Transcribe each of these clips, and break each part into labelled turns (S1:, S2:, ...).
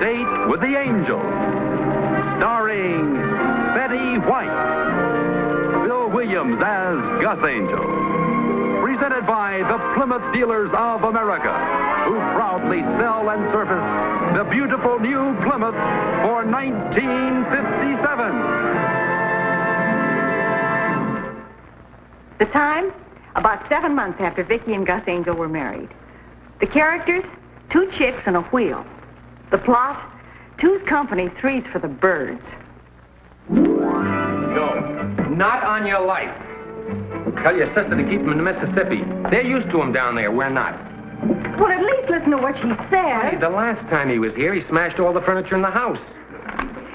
S1: Date with the Angels, starring Betty White, Bill Williams as Gus Angel, presented by the Plymouth Dealers of America, who proudly sell and service the beautiful new Plymouth for 1957.
S2: The time? About 7 months after Vicki and Gus Angel were married. The characters? 2 chicks and a wheel. The plot? 2's company, 3's for the birds.
S3: No, not on your life. Tell your sister to keep him in the Mississippi. They're used to him down there. We're not.
S2: Well, at least listen to what she said.
S3: Hey, the last time he was here, he smashed all the furniture in the house.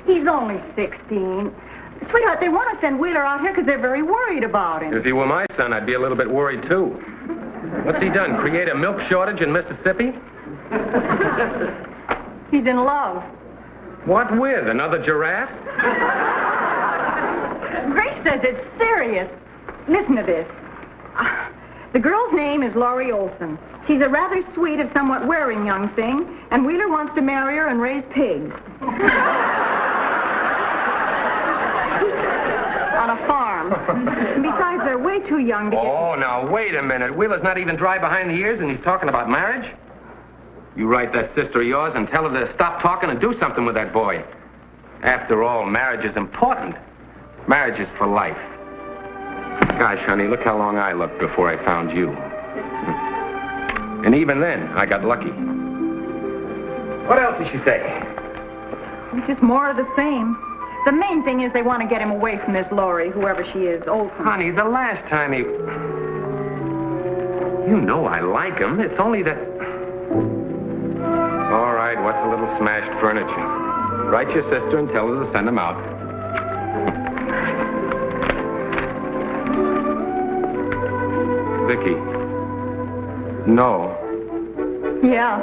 S2: He's only 16. Sweetheart, they want to send Wheeler out here because they're very worried about him.
S3: If he were my son, I'd be a little bit worried, too. What's he done, create a milk shortage in Mississippi?
S2: He's in love.
S3: What with? Another giraffe?
S2: Grace says it's serious. Listen to this. The girl's name is Laurie Olson. She's a rather sweet, if somewhat wearing young thing, and Wheeler wants to marry her and raise pigs. On a farm. Besides, they're way too young to get...
S3: Oh, now, wait a minute. Wheeler's not even dry behind the ears, and he's talking about marriage? You write that sister of yours and tell her to stop talking and do something with that boy. After all, marriage is important. Marriage is for life. Gosh, honey, look how long I looked before I found you. And even then, I got lucky. What else did she say?
S2: It's just more of the same. The main thing is they want to get him away from this Laurie, whoever she is, Olson.
S3: Honey, the last time he... You know I like him. It's only that... All right, what's a little smashed furniture? Write your sister and tell her to send him out. Vicki. No.
S2: Yeah.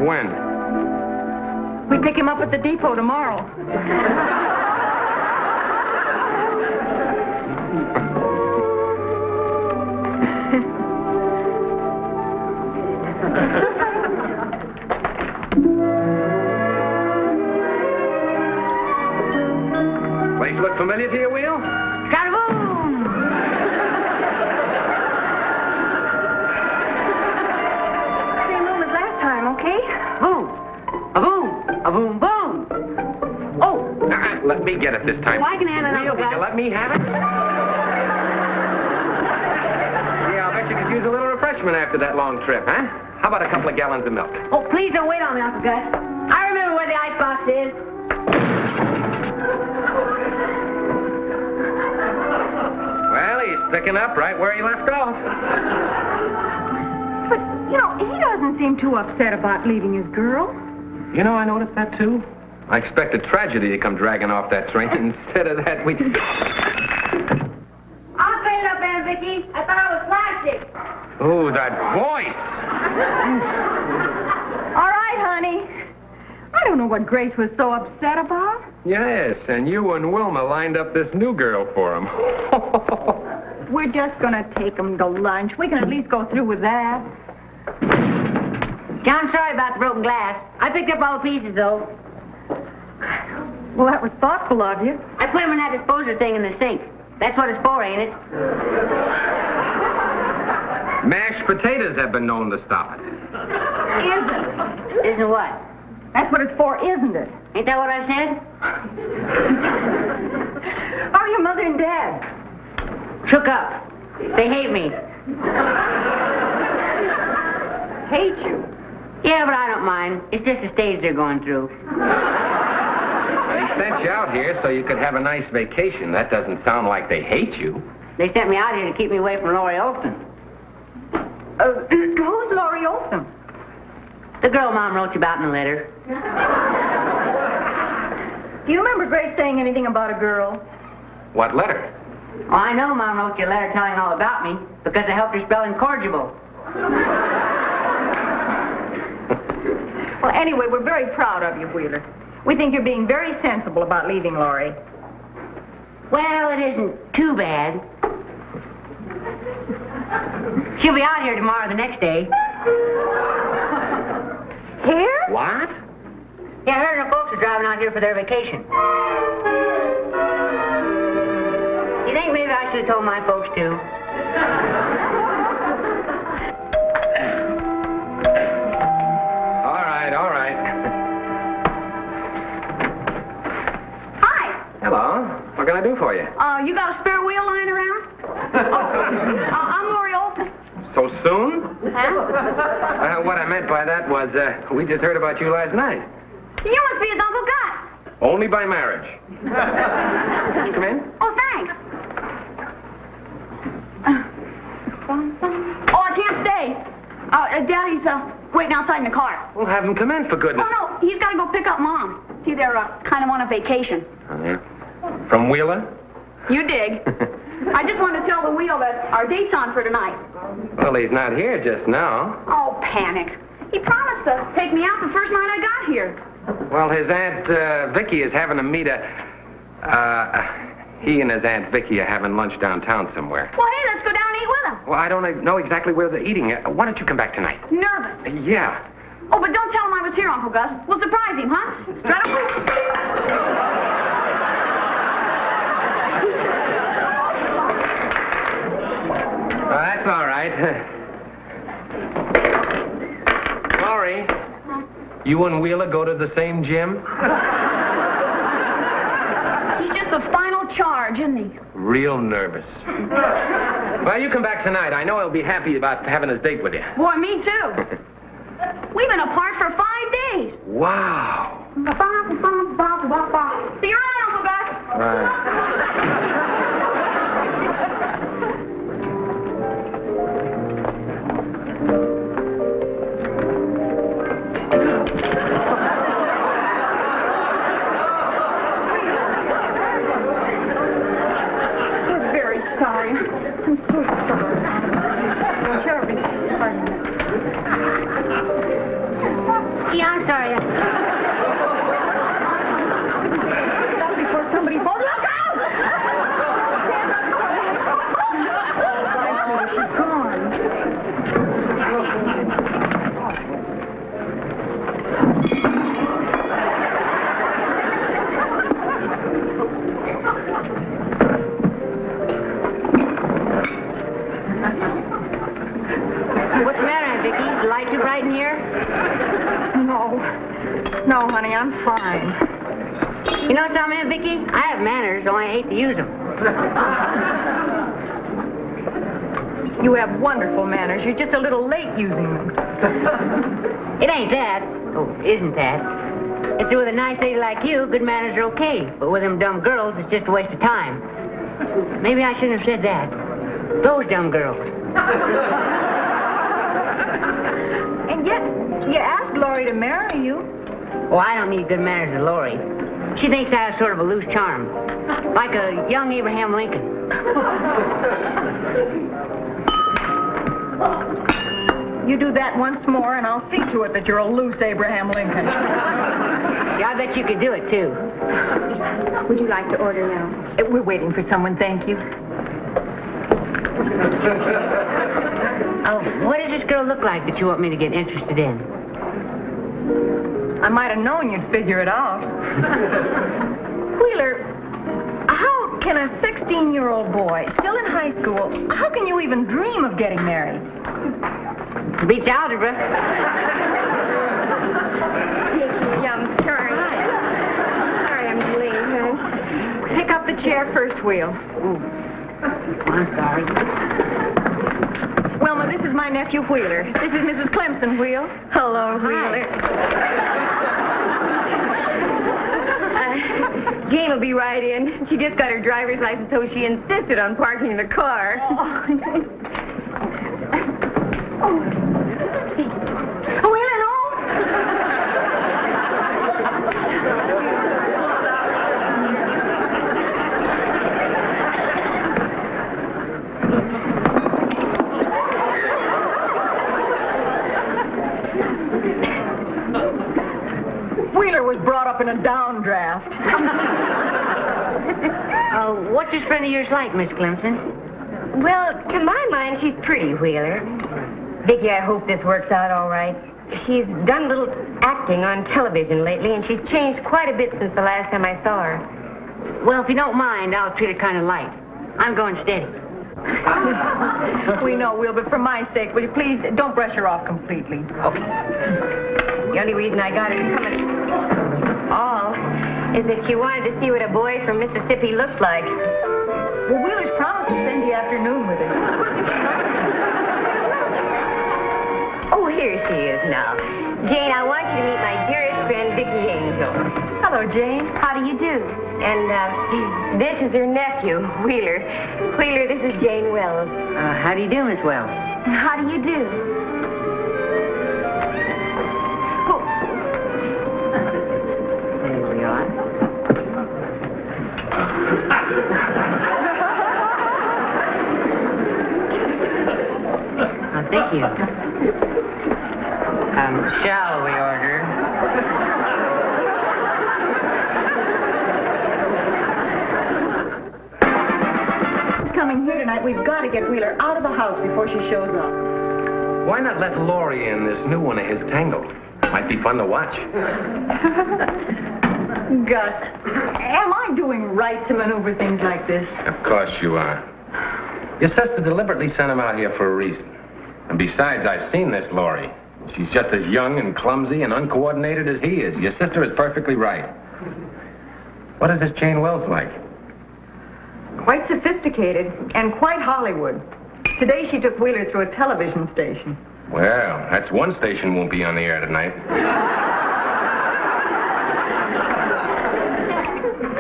S3: When?
S2: We pick him up at the depot tomorrow.
S3: Place look familiar to you, Wheel?
S2: Got-a-boom! Same room as last time, okay?
S4: Boom! A boom! A boom boom! Oh!
S3: Let me get it this time.
S4: Well, I can handle it,
S3: Wheel,
S4: Uncle
S3: will you
S4: Gus.
S3: let me have it? Yeah, I'll bet you could use a little refreshment after that long trip, huh? How about a couple of gallons of milk?
S4: Oh, please don't wait on me, Uncle Gus. I remember where the icebox is.
S3: Well, he's picking up right where he left off.
S2: But, you know, he doesn't seem too upset about leaving his girl.
S3: You know, I noticed that, too. I expected tragedy to come dragging off that train. Instead of that, we...
S4: I'll clean it up, Aunt Vicky. I thought I was plastic.
S3: Ooh, that voice!
S2: All right, honey. I don't know what Grace was so upset about.
S3: Yes, and you and Wilma lined up this new girl for him.
S2: We're just going to take him to lunch. We can at least go through with that.
S4: Yeah, I'm sorry about the broken glass. I picked up all the pieces, though.
S2: Well, that was thoughtful of you.
S4: I put them in that disposer thing in the sink. That's what it's for, ain't it?
S3: Mashed potatoes have been known to stop it.
S2: Isn't.
S4: Isn't what?
S2: That's what it's for, isn't it?
S4: Ain't that what I said?
S2: How are your mother and dad?
S4: Shook up. They hate me.
S2: Hate you.
S4: Yeah, but I don't mind. It's just the stage they're going through.
S3: They sent you out here so you could have a nice vacation. That doesn't sound like they hate you.
S4: They sent me out here to keep me away from Laurie Olson.
S2: Who's Laurie Olson?
S4: The girl Mom wrote you about in the letter.
S2: Do you remember Grace saying anything about a girl?
S3: What letter?
S4: Oh, I know Mom wrote you a letter telling all about me because I helped her spell incorrigible.
S2: Well, anyway, we're very proud of you, Wheeler. We think you're being very sensible about leaving Laurie.
S4: Well, it isn't too bad. She'll be out here tomorrow, the next day.
S2: Here?
S3: What?
S4: Yeah, I heard her folks are driving out here for their vacation. You think maybe I should have told my folks, too?
S3: All right.
S2: Hi.
S3: Hello. What can I do for you?
S2: You got a spare wheel lying around? I'm Lori Olson.
S3: So soon?
S2: Huh?
S3: What I meant by that was, we just heard about you last night.
S2: You must be his Uncle Gus.
S3: Only by marriage. Come in.
S2: Oh, thanks. Oh, I can't stay. Daddy's waiting outside in the car.
S3: Well, have him come in, for goodness.
S2: Oh, no, he's got to go pick up Mom. See, they're kind of on a vacation.
S3: Oh, yeah? From Wheeler?
S2: You dig. I just want to tell the wheel that our date's on for tonight.
S3: Well, he's not here just now.
S2: Oh, panic. He promised to take me out the first night I got here.
S3: Well, his Aunt Vicky is having to meet he and his Aunt Vicky are having lunch downtown somewhere.
S2: Well, hey, let's go down and eat with them.
S3: Well, I don't know exactly where they're eating. Why don't you come back tonight?
S2: Nervous.
S3: Yeah.
S2: Oh, but don't tell him I was here, Uncle Gus. We'll surprise him, huh? Strut up.
S3: That's all right. Laurie, you and Wheeler go to the same gym?
S2: He's just the final charge, isn't he?
S3: Real nervous. Well, you come back tonight. I know he'll be happy about having his date with you.
S2: Boy, me too. We've been apart for 5 days.
S3: Wow.
S2: See you around, Uncle Gus.
S3: Right.
S2: We're very sorry. I'm so sorry. Sure, pardon me.
S4: Yeah, I'm sorry.
S2: Stop before somebody falls. Look out! She's gone.
S4: What's the matter, Aunt Vicky? The light too bright in here?
S2: No, honey, I'm fine.
S4: You know something, Aunt Vicky? I have manners, only I hate to use them.
S2: You have wonderful manners. You're just a little late using them.
S4: It ain't that. Oh, isn't that? It's with a nice lady like you, good manners are okay. But with them dumb girls, it's just a waste of time. Maybe I shouldn't have said that. Those dumb girls.
S2: And yet, you asked Laurie to marry you.
S4: Oh, I don't need good manners of Lori. She thinks I have sort of a loose charm. Like a young Abraham Lincoln.
S2: You do that once more, and I'll see to it that you're a loose Abraham Lincoln.
S4: Yeah, I bet you could do it, too.
S2: Would you like to order now? We're waiting for someone, thank you.
S4: Oh, what does this girl look like that you want me to get interested in?
S2: I might have known you'd figure it out. Wheeler, how can a 16-year-old boy, still in high school, how can you even dream of getting married?
S4: Beats algebra.
S2: Yeah, I'm sorry. Sorry, I'm delayed, honey. Pick up the chair first, Wheel.
S4: I'm sorry.
S2: Wilma, this is my nephew, Wheeler. This is Mrs. Clemson, Wheel. Hello, Wheeler.
S5: Jane will be right in. She just got her driver's license, so she insisted on parking the car.
S2: Wheeler, no! Wheeler was brought up in a downdraft.
S4: What's this friend of yours like, Miss Clemson?
S5: Well, to my mind, she's pretty, Wheeler. Vicky, I hope this works out all right. She's done a little acting on television lately, and she's changed quite a bit since the last time I saw her.
S4: Well, if you don't mind, I'll treat her kind of light. I'm going steady.
S2: We know, Will, but for my sake, will you please don't brush her off completely?
S4: Okay.
S5: The only reason I got her to come at all is that she wanted to see what a boy from Mississippi looked like.
S2: Well, Wheeler's promised to spend the afternoon with her.
S5: Oh, here she is now. Jane, I want you to meet my dearest friend, Vicki Angel.
S2: Hello, Jane.
S5: How do you do? And this is her nephew, Wheeler. Wheeler, this is Jane Wells.
S4: How do you do, Miss Wells?
S5: How do you do?
S4: There we are. Thank you. Shall we order?
S2: Coming here tonight, we've got to get Wheeler out of the house before she shows up.
S3: Why not let Laurie in this new one of his tango? Might be fun to watch.
S2: Gus, am I doing right to maneuver things like this?
S3: Of course you are. Your sister deliberately sent him out here for a reason. And besides, I've seen this Laurie. She's just as young and clumsy and uncoordinated as he is. Your sister is perfectly right. What is this Jane Wells like?
S2: Quite sophisticated and quite Hollywood. Today she took Wheeler through a television station.
S3: Well, that's one station won't be on the air tonight.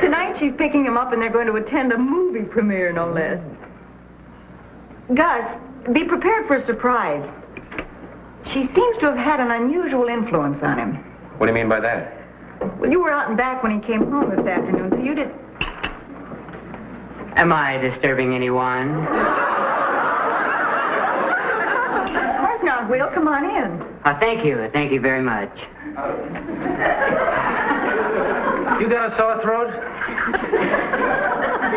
S2: Tonight she's picking him up and they're going to attend a movie premiere, no less. Gus, be prepared for a surprise. She seems to have had an unusual influence on him.
S3: What do you mean by that?
S2: Well, you were out and back when he came home this afternoon, so you did...
S4: Am I disturbing anyone?
S2: Of course not, Will. Come on in.
S4: Thank you. Thank you very much.
S3: You got a sore throat?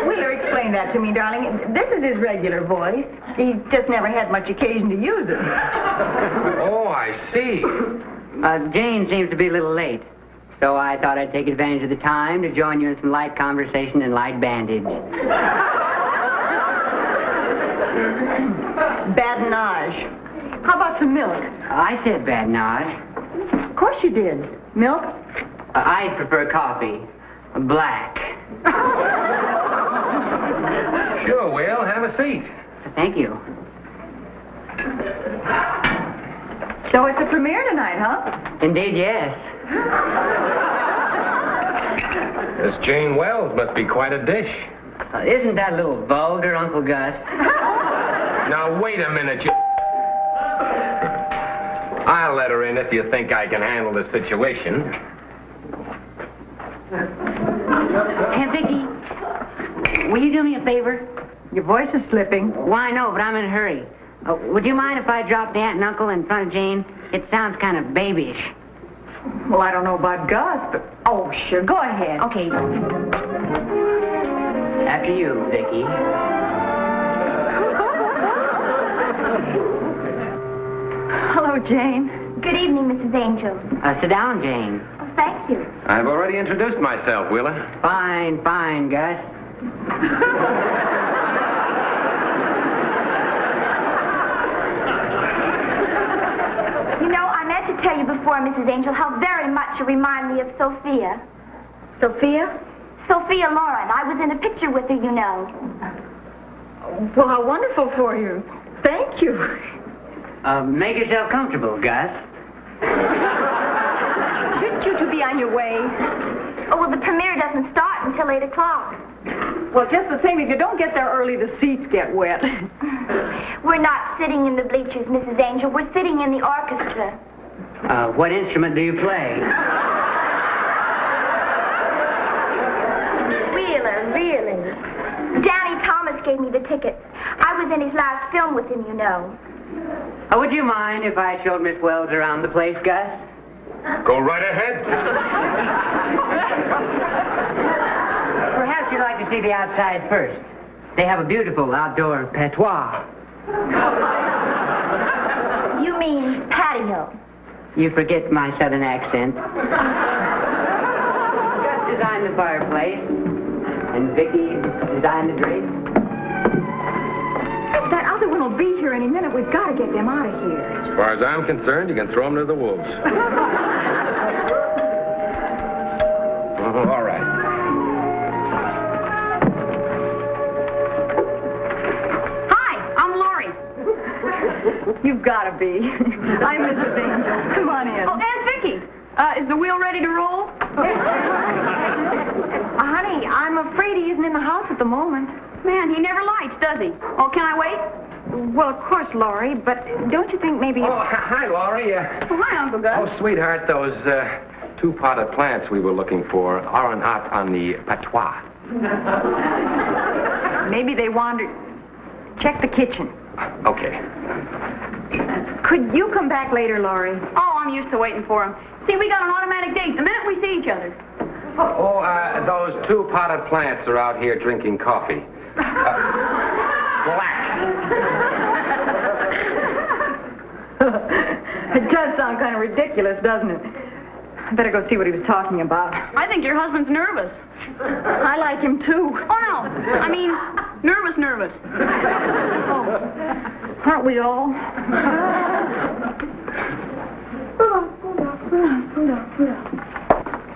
S2: Wheeler, explain that to me, darling. This is his regular voice. He's just never had much occasion to use it.
S3: Oh, I see.
S4: Jane seems to be a little late, so I thought I'd take advantage of the time to join you in some light conversation and light bandage.
S2: Badinage. How about some milk?
S4: I said badinage.
S2: Of course you did. Milk?
S4: I'd prefer coffee. Black.
S3: Sure, Will. Have a seat.
S4: Thank you.
S2: So it's a premiere tonight, huh?
S4: Indeed, yes.
S3: This Jane Wells must be quite a dish.
S4: Isn't that a little vulgar, Uncle Gus?
S3: Now, wait a minute, you... I'll let her in if you think I can handle the situation.
S4: Hey, Vicki, will you do me a favor?
S2: Your voice is slipping.
S4: Well, I know, but I'm in a hurry. Would you mind if I dropped Aunt and Uncle in front of Jane? It sounds kind of babyish.
S2: Well, I don't know about Gus, but... Oh, sure. Go ahead.
S4: Okay. After you, Vicki.
S2: Hello, Jane.
S6: Good evening, Mrs. Angel.
S4: Sit down, Jane.
S6: Oh, thank you.
S3: I've already introduced myself, Wheeler.
S4: Fine, Gus.
S6: You know, I meant to tell you before, Mrs. Angel, how very much you remind me of Sophia.
S2: Sophia?
S6: Sophia Loren. I was in a picture with her, you know.
S2: Well, how wonderful for you. Thank you.
S4: Make yourself comfortable, Gus.
S2: Shouldn't you two be on your way?
S6: Oh, well, the premiere doesn't start until 8 o'clock.
S2: Well, just the same, if you don't get there early, the seats get wet.
S6: We're not sitting in the bleachers, Mrs. Angel. We're sitting in the orchestra.
S4: What instrument do you play?
S6: Really. Danny Thomas gave me the tickets. I was in his last film with him, you know.
S4: Would you mind if I showed Miss Wells around the place, Gus?
S3: Go right ahead.
S4: Perhaps you'd like to see the outside first. They have a beautiful outdoor patois.
S6: You mean patio.
S4: You forget my southern accent. Gus designed the fireplace, and Vicky designed the drapes.
S2: That other one will be here any minute. We've got to get them out of here.
S3: As far as I'm concerned, you can throw them to the wolves. All right.
S2: Hi, I'm Lori. You've got to be. I'm Mrs. Angel. Come on in.
S7: Oh, Aunt Vicky, is the wheel ready to roll?
S2: Honey, I'm afraid he isn't in the house at the moment.
S7: Man, he never lights, does he? Oh, can I wait?
S2: Well, of course, Laurie, but don't you think maybe...
S3: Oh, hi, Laurie.
S7: Oh, hi, Uncle Gus.
S3: Oh, sweetheart, those two-potted plants we were looking for are not on the patois.
S2: Maybe they wandered... Check the kitchen.
S3: Okay.
S2: Could you come back later, Laurie?
S7: Oh, I'm used to waiting for him. See, we got an automatic date the minute we see each other.
S3: Oh, those two-potted plants are out here drinking coffee. Black.
S2: It does sound kind of ridiculous, doesn't it? I better go see what he was talking about.
S7: I think your husband's nervous.
S2: I like him, too.
S7: Oh, no. I mean, nervous.
S2: Oh, aren't we all?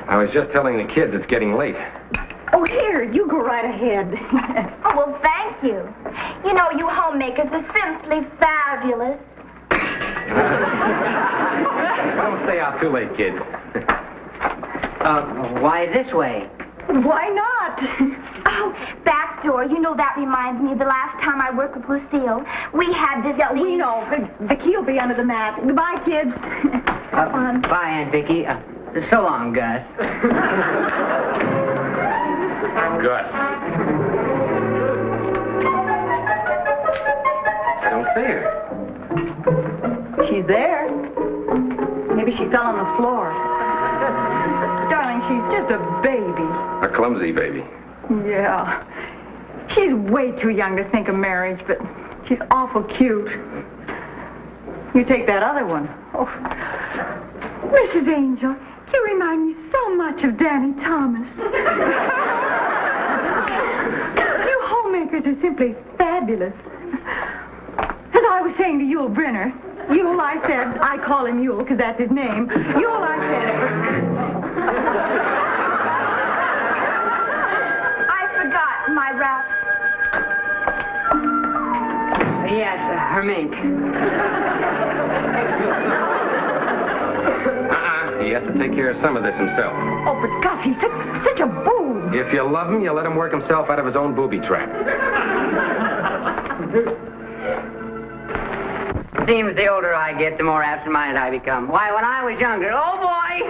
S3: I was just telling the kids it's getting late.
S2: Oh, here, you go right ahead.
S6: Oh, well, thank you. You know, you homemakers are simply fabulous.
S3: Don't stay out too late, kids.
S4: Why this way?
S2: Why not?
S6: Oh, back door. You know, that reminds me of the last time I worked with Lucille. We had this...
S2: Yeah, we know. The key will be under the mat. Goodbye, kids.
S4: Bye, Aunt Vicky. So long, Gus.
S3: Gus. I don't see her.
S2: She's there. Maybe she fell on the floor. Darling, she's just a baby.
S3: A clumsy baby.
S2: Yeah. She's way too young to think of marriage, but she's awful cute. You take that other one. Oh. Mrs. Angel, you remind me so much of Danny Thomas. You homemakers are simply fabulous. As I was saying to Yule Brenner, Yule, I said, I call him Yule because that's his name. Yule, I said...
S6: I forgot my wrap.
S4: Yes, her mink.
S3: He has to take care of some of this himself.
S2: Oh, but Gus, he's such a boob.
S3: If you love him, you let him work himself out of his own booby trap.
S4: Seems the older I get, the more absent-minded I become. Why, when I was younger, oh, boy!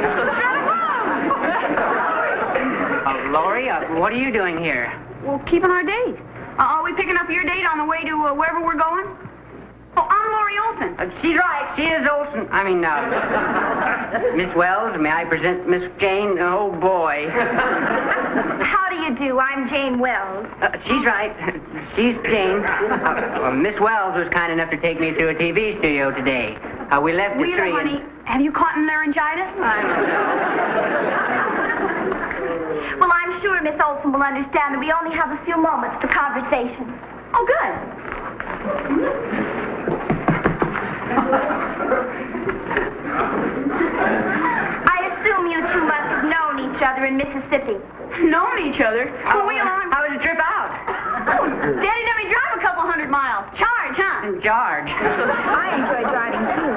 S4: Laurie, what are you doing here?
S7: Well, keeping our date. Are we picking up your date on the way to wherever we're going? Oh, I'm Laurie Olson.
S4: She's right. She is Olson. I mean, Miss Wells, may I present Miss Jane? Oh, boy.
S6: How do you do? I'm Jane Wells.
S4: She's right. She's Jane. Miss Wells was kind enough to take me to a TV studio today. We left at 3.
S7: Wheeler, honey, have you caught laryngitis?
S6: Well, I'm sure Miss Olson will understand that we only have a few moments for conversation.
S7: Oh, good.
S6: I assume you two must have known each other in Mississippi.
S7: Known each other? Oh, Wheeler,
S4: how was the trip out?
S7: Oh, Daddy let me drive a couple 100 miles. Charge, huh?
S4: George.
S6: I enjoy driving, too.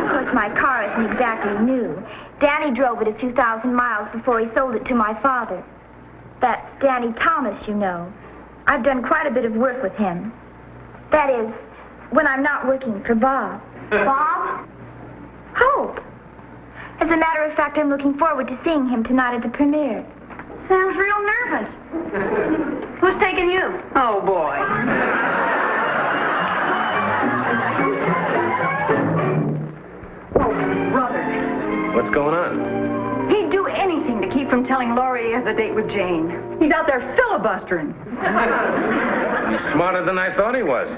S6: Of course, my car isn't exactly new. Danny drove it a few thousand miles before he sold it to my father. That's Danny Thomas, you know. I've done quite a bit of work with him. That is, when I'm not working for Bob.
S7: Bob?
S6: Hope. As a matter of fact, I'm looking forward to seeing him tonight at the premiere.
S7: Sounds real nervous. Who's taking you?
S4: Oh, boy.
S2: Oh, brother.
S3: What's going on?
S2: He'd do anything to keep from telling Laurie he has a date with Jane. He's out there filibustering.
S3: He's smarter than I thought he was.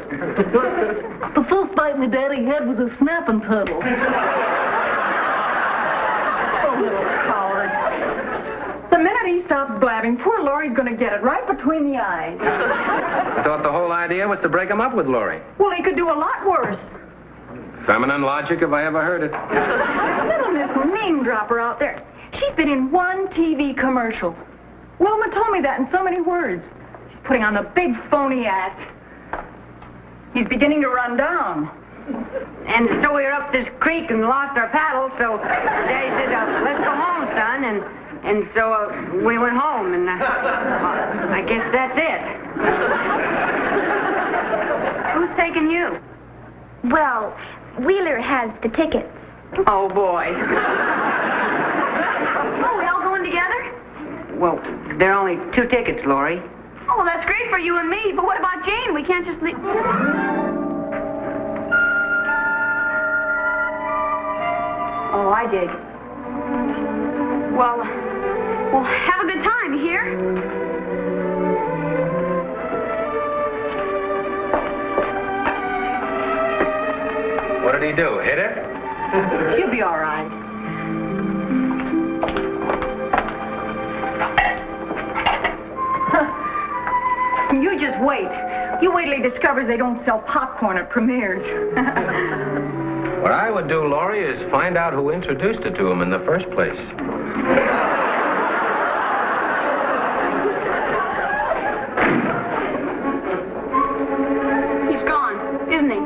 S2: The first fight my daddy had was a snapping turtle. minute he stops blabbing, poor Laurie's going to get it right between the eyes.
S3: I thought the whole idea was to break him up with Laurie.
S2: Well, he could do a lot worse.
S3: Feminine logic, if I ever heard it.
S2: Little Miss Name Dropper out there. She's been in one TV commercial. Wilma told me that in so many words. She's putting on a big phony act. He's beginning to run down.
S4: And so we were up this creek and lost our paddle, so Daddy said, let's go home, son. And so we went home, and I guess that's it.
S7: Who's taking you?
S6: Well, Wheeler has the tickets.
S2: Oh, boy.
S7: Oh, we all going together?
S4: Well, there are only 2 tickets, Laurie.
S7: Oh, well, that's great for you and me, but what about Jane? We can't just leave...
S2: Oh, I did.
S7: Well, have a good time, you hear?
S3: What did he do, hit her?
S2: She'll be all right. You just wait. You wait till he discovers they don't sell popcorn at premieres.
S3: What I would do, Laurie, is find out who introduced it to him in the first place.
S7: He's gone, isn't he?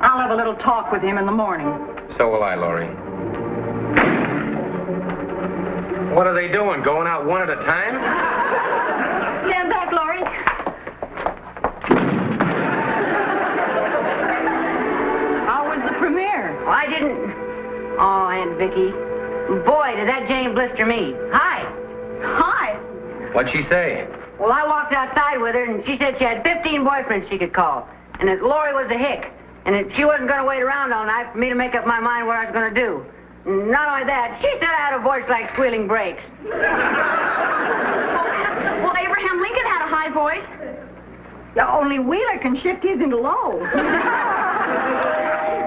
S2: I'll have a little talk with him in the morning.
S3: So will I, Laurie. What are they doing, going out one at a time?
S2: Stand back, Laurie. How was the premiere?
S4: Well, I didn't... Oh, Aunt Vicky. Boy, did that Jane blister me. Hi.
S2: Hi.
S3: What'd she say?
S4: Well, I walked outside with her, and she said she had 15 boyfriends she could call, and that Laurie was a hick, and that she wasn't going to wait around all night for me to make up my mind what I was going to do. Not only that, she said I had a voice like squealing brakes.
S7: Well, Abraham Lincoln had a high voice.
S2: Only Wheeler can shift his into low.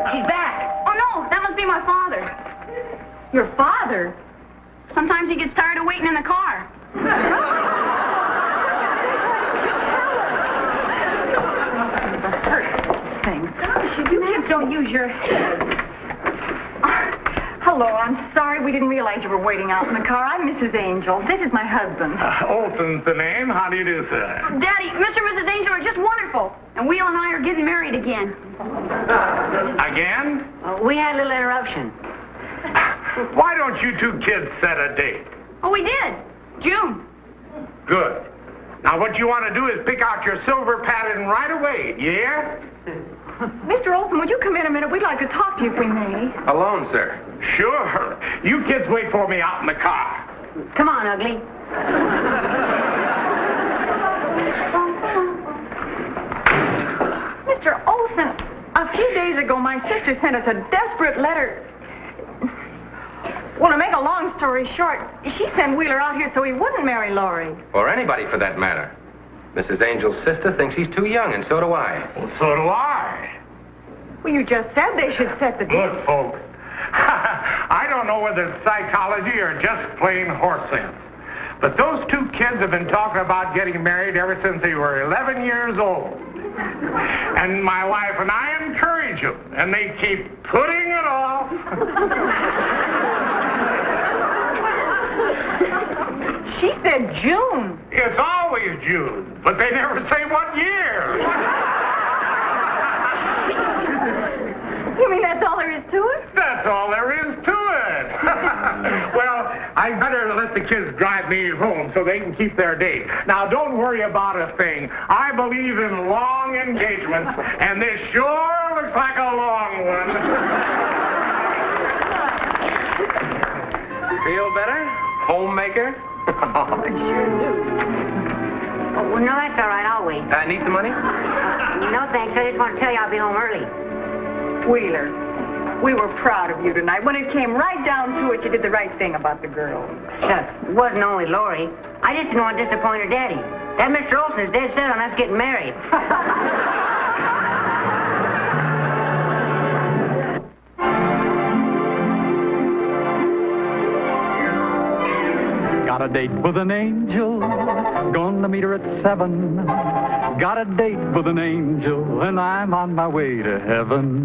S4: She's back.
S7: Oh, no, that must be my father.
S2: Your father?
S7: Sometimes he gets tired of waiting in the car.
S2: Thing. Gosh, you kids don't use your head. Hello, I'm sorry we didn't realize you were waiting out in the car. I'm Mrs. Angel. This is my husband.
S8: Olson's the name. How do you do, sir?
S7: Daddy, Mr. and Mrs. Angel are just wonderful. And Wheel and I are getting married again.
S8: Again?
S4: We had a little interruption.
S8: Why don't you 2 kids set a date?
S7: Oh, we did. June.
S8: Good. Now, what you want to do is pick out your silver pattern right away, yeah?
S2: Mr. Olson, would you come in a minute? We'd like to talk to you if we may.
S3: Alone, sir.
S8: Sure. You kids wait for me out in the car.
S4: Come on, Ugly.
S2: Mr. Olson, a few days ago, my sister sent us a desperate letter. Well, to make a long story short, she sent Wheeler out here so he wouldn't marry Laurie.
S3: Or anybody, for that matter. Mrs. Angel's sister thinks he's too young, and so do I.
S8: Well, so do I.
S2: Well, you just said they should set the date.
S8: Good folk. I don't know whether it's psychology or just plain horse sense. But those 2 kids have been talking about getting married ever since they were 11 years old. And my wife and I encourage them, and they keep putting it off.
S2: She said June.
S8: It's always June, but they never say what year.
S2: You mean that's all there is to it?
S8: That's all there is to it. Well, I better let the kids drive me home so they can keep their date. Now, don't worry about a thing. I believe in long engagements, and this sure looks like a long one.
S3: Feel better? Homemaker?
S2: I sure do.
S4: Oh, well, no, that's all right. I'll wait.
S3: Need some money?
S4: No, thanks. I just want to tell you I'll be home early.
S2: Wheeler, we were proud of you tonight. When it came right down to it, you did the right thing about the girl.
S4: Shucks, it wasn't only Laurie. I just didn't want to disappoint her daddy. That Mr. Olson is dead set on us getting married.
S8: Got
S9: a date with an angel. Gonna meet her at 7. Got a date with an angel, and I'm on my way to heaven.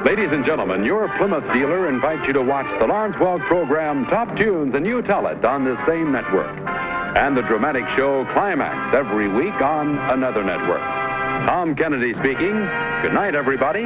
S1: Ladies and gentlemen, your Plymouth dealer invites you to watch the Lawrence Welk program Top Tunes and You Tell It on this same network. And the dramatic show Climax every week on another network. Tom Kennedy speaking. Good night, everybody.